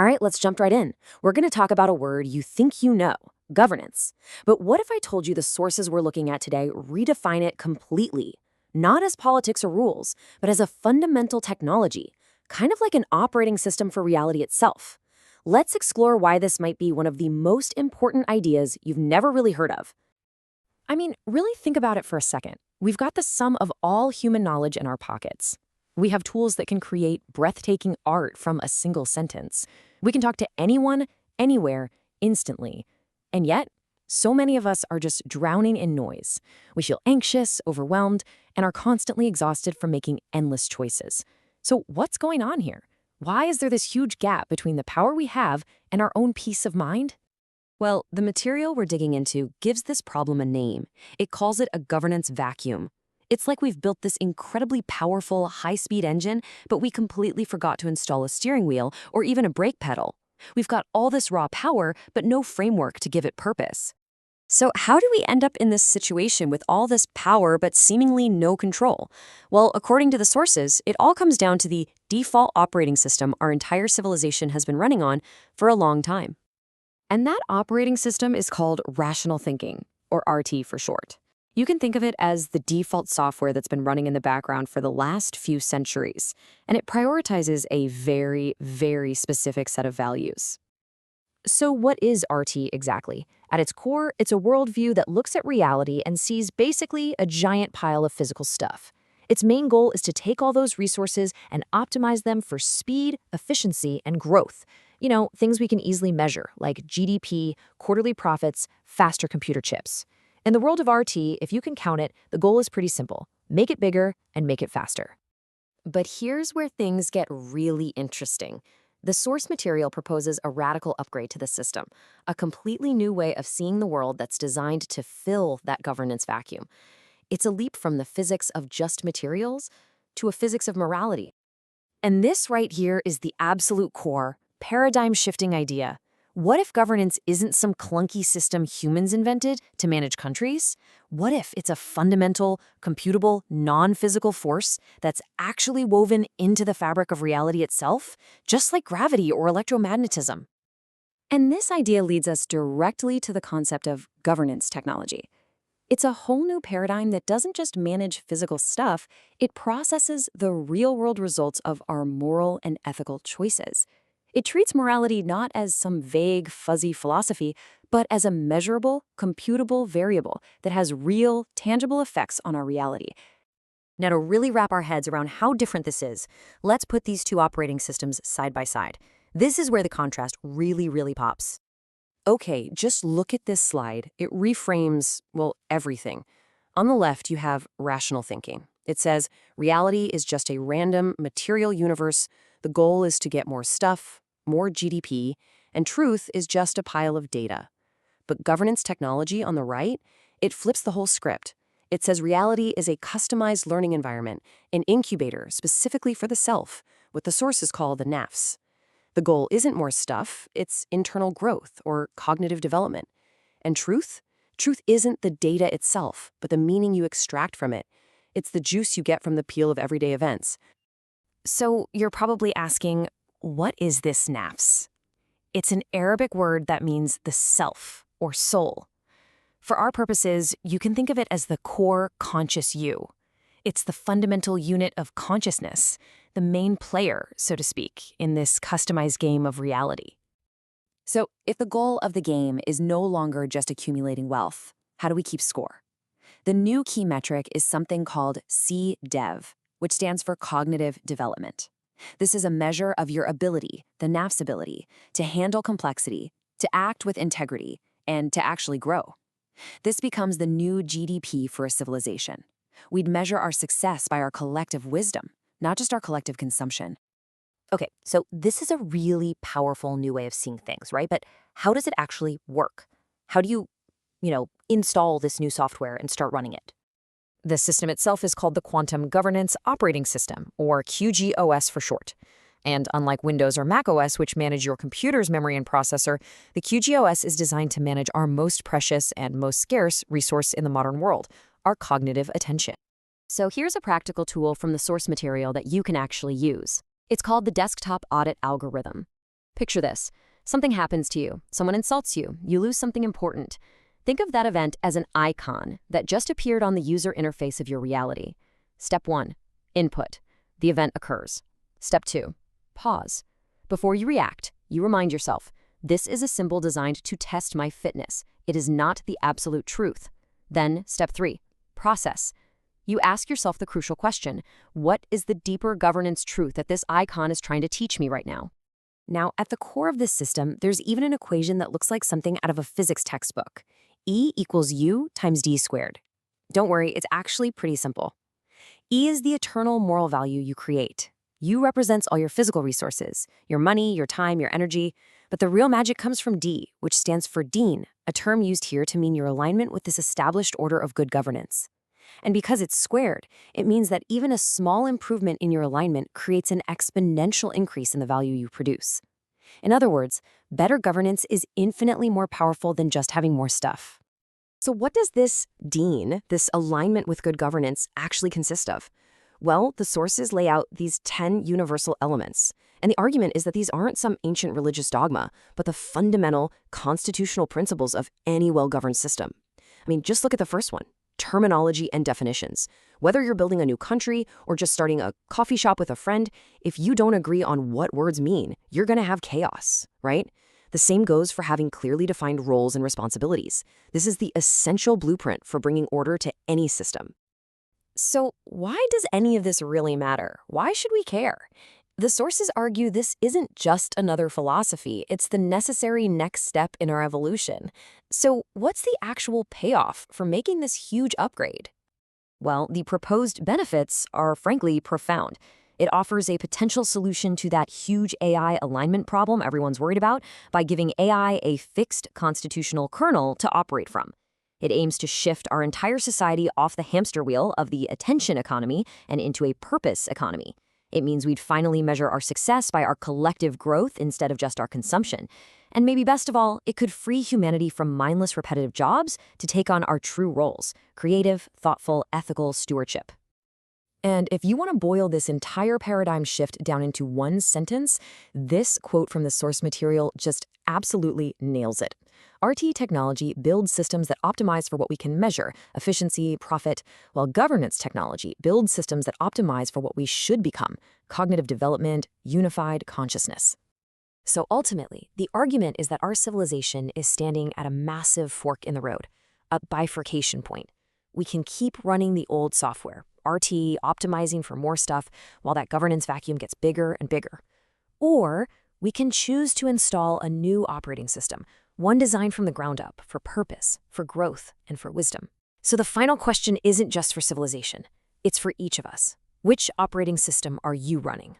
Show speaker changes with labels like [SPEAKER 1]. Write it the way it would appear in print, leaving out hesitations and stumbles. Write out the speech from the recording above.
[SPEAKER 1] All right, let's jump right in. We're going to talk about a word you think you know, governance. But what if I told you the sources we're looking at today redefine it completely? Not as politics or rules, but as a fundamental technology, kind of like an operating system for reality itself. Let's explore why this might be one of the most important ideas you've never really heard of. I mean, really think about it for a second. We've got the sum of all human knowledge in our pockets. We have tools that can create breathtaking art from a single sentence. We can talk to anyone, anywhere, instantly. And yet, so many of us are just drowning in noise. We feel anxious, overwhelmed, and are constantly exhausted from making endless choices. So what's going on here? Why is there this huge gap between the power we have and our own peace of mind? Well, the material we're digging into gives this problem a name. It calls it a governance vacuum. It's like we've built this incredibly powerful, high-speed engine, but we completely forgot to install a steering wheel or even a brake pedal. We've got all this raw power, but no framework to give it purpose. So how do we end up in this situation with all this power but seemingly no control? Well, according to the sources, it all comes down to the default operating system our entire civilization has been running on for a long time. And that operating system is called rational thinking, or RT for short. You can think of it as the default software that's been running in the background for the last few centuries, and it prioritizes a very, very specific set of values. So what is RT exactly? At its core, it's a worldview that looks at reality and sees basically a giant pile of physical stuff. Its main goal is to take all those resources and optimize them for speed, efficiency, and growth. Things we can easily measure, like GDP, quarterly profits, faster computer chips. In the world of RT, if you can count it, the goal is pretty simple. Make it bigger and make it faster. But here's where things get really interesting. The source material proposes a radical upgrade to the system, a completely new way of seeing the world that's designed to fill that governance vacuum. It's a leap from the physics of just materials to a physics of morality. And this right here is the absolute core, paradigm-shifting idea. What if governance isn't some clunky system humans invented to manage countries? What if it's a fundamental, computable, non-physical force that's actually woven into the fabric of reality itself, just like gravity or electromagnetism? And this idea leads us directly to the concept of governance technology. It's a whole new paradigm that doesn't just manage physical stuff, it processes the real-world results of our moral and ethical choices. It treats morality not as some vague, fuzzy philosophy, but as a measurable, computable variable that has real, tangible effects on our reality. Now, to really wrap our heads around how different this is, let's put these two operating systems side by side. This is where the contrast really, really pops. Okay, just look at this slide. It reframes, well, everything. On the left, you have rational thinking. It says, reality is just a random, material universe. The goal is to get more stuff, more GDP, and truth is just a pile of data. But governance technology on the right, it flips the whole script. It says reality is a customized learning environment, an incubator specifically for the self, what the sources call the nafs. The goal isn't more stuff, it's internal growth or cognitive development. And truth? Truth isn't the data itself, but the meaning you extract from it. It's the juice you get from the peel of everyday events. So you're probably asking, what is this nafs? It's an Arabic word that means the self or soul. For our purposes, you can think of it as the core conscious you. It's the fundamental unit of consciousness, the main player, so to speak, in this customized game of reality. So if the goal of the game is no longer just accumulating wealth, how do we keep score? The new key metric is something called CDEV, which stands for cognitive development. This is a measure of your ability, the nafs ability, to handle complexity, to act with integrity, and to actually grow. This becomes the new GDP for a civilization. We'd measure our success by our collective wisdom, not just our collective consumption. Okay, so this is a really powerful new way of seeing things, right? But how does it actually work? How do you, install this new software and start running it? The system itself is called the Quantum Governance Operating System, or QGOS for short. And unlike Windows or macOS, which manage your computer's memory and processor, the QGOS is designed to manage our most precious and most scarce resource in the modern world, our cognitive attention. So here's a practical tool from the source material that you can actually use. It's called the Desktop Audit Algorithm. Picture this. Something happens to you. Someone insults you. You lose something important. Think of that event as an icon that just appeared on the user interface of your reality. Step 1. Input. The event occurs. Step 2. Pause. Before you react, you remind yourself, this is a symbol designed to test my fitness. It is not the absolute truth. Then, step 3. Process. You ask yourself the crucial question, what is the deeper governance truth that this icon is trying to teach me right now? Now, at the core of this system, there's even an equation that looks like something out of a physics textbook. E equals U times D squared. Don't worry, it's actually pretty simple. E is the eternal moral value you create. U represents all your physical resources, your money, your time, your energy, but the real magic comes from D, which stands for Dean, a term used here to mean your alignment with this established order of good governance. And because it's squared, it means that even a small improvement in your alignment creates an exponential increase in the value you produce. In other words, better governance is infinitely more powerful than just having more stuff. So what does this Dean, this alignment with good governance, actually consist of? Well, the sources lay out these 10 universal elements. And the argument is that these aren't some ancient religious dogma, but the fundamental constitutional principles of any well-governed system. I mean, just look at the first one. Terminology and definitions. Whether you're building a new country or just starting a coffee shop with a friend, if you don't agree on what words mean, you're going to have chaos, right? The same goes for having clearly defined roles and responsibilities. This is the essential blueprint for bringing order to any system. So why does any of this really matter? Why should we care? The sources argue this isn't just another philosophy, it's the necessary next step in our evolution. So what's the actual payoff for making this huge upgrade? Well, the proposed benefits are frankly profound. It offers a potential solution to that huge AI alignment problem everyone's worried about by giving AI a fixed constitutional kernel to operate from. It aims to shift our entire society off the hamster wheel of the attention economy and into a purpose economy. It means we'd finally measure our success by our collective growth instead of just our consumption. And maybe best of all, it could free humanity from mindless repetitive jobs to take on our true roles: creative, thoughtful, ethical stewardship. And if you want to boil this entire paradigm shift down into one sentence, this quote from the source material just absolutely nails it. RT technology builds systems that optimize for what we can measure, efficiency, profit, while governance technology builds systems that optimize for what we should become, cognitive development, unified consciousness. So ultimately, the argument is that our civilization is standing at a massive fork in the road, a bifurcation point. We can keep running the old software, RT optimizing for more stuff, while that governance vacuum gets bigger and bigger. Or we can choose to install a new operating system, one designed from the ground up for purpose, for growth, and for wisdom. So the final question isn't just for civilization. It's for each of us. Which operating system are you running?